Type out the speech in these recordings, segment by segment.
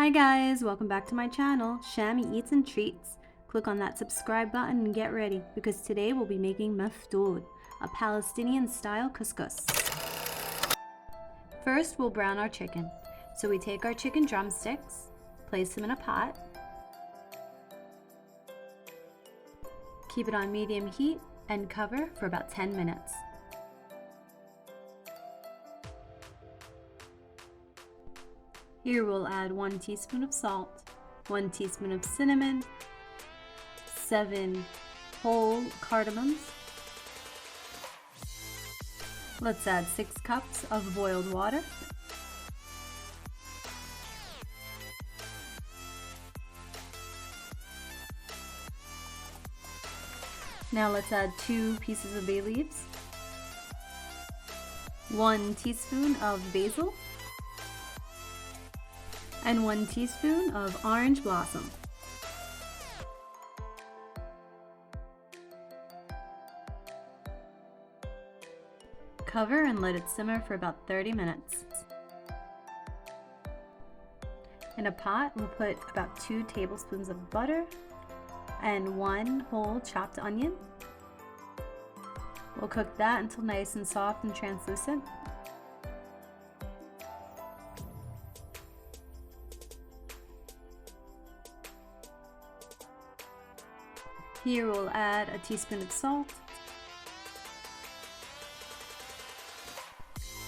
Hi guys, welcome back to my channel, Shami Eats and Treats. Click on that subscribe button and get ready because today we'll be making Meftoul, a Palestinian style couscous. First we'll brown our chicken. So we take our chicken drumsticks, place them in a pot, keep it on medium heat and cover for about 10 minutes. Here we'll add 1 teaspoon of salt, 1 teaspoon of cinnamon, 7 whole cardamoms. Let's add 6 cups of boiled water. Now let's add 2 pieces of bay leaves, 1 teaspoon of basil, and 1 teaspoon of orange blossom. Cover and let it simmer for about 30 minutes. In a pot, we'll put about 2 tablespoons of butter and 1 whole chopped onion. We'll cook that until nice and soft and translucent. Here we'll add a teaspoon of salt,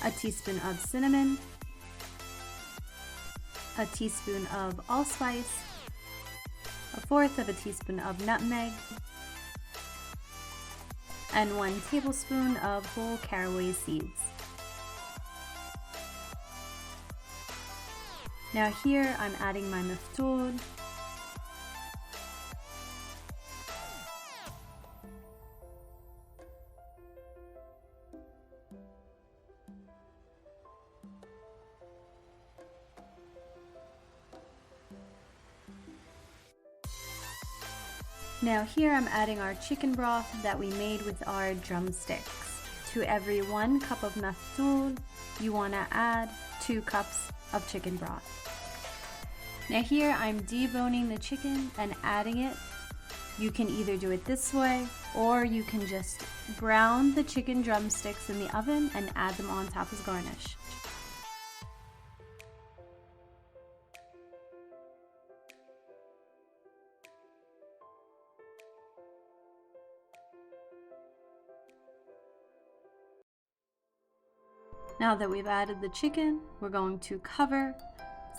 a teaspoon of cinnamon, a teaspoon of allspice, 1/4 of a teaspoon of nutmeg, and 1 tablespoon of whole caraway seeds. Now here I'm adding my Meftoul, Now here I'm adding our chicken broth that we made with our drumsticks. To every 1 cup of Maftoul, you want to add 2 cups of chicken broth. Now here I'm deboning the chicken and adding it. You can either do it this way or you can just brown the chicken drumsticks in the oven and add them on top as garnish. Now that we've added the chicken, we're going to cover,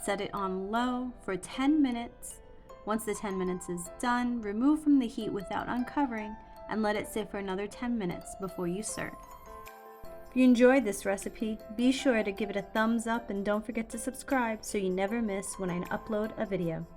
set it on low for 10 minutes. Once the 10 minutes is done, remove from the heat without uncovering and let it sit for another 10 minutes before you serve. If you enjoyed this recipe, be sure to give it a thumbs up and don't forget to subscribe so you never miss when I upload a video.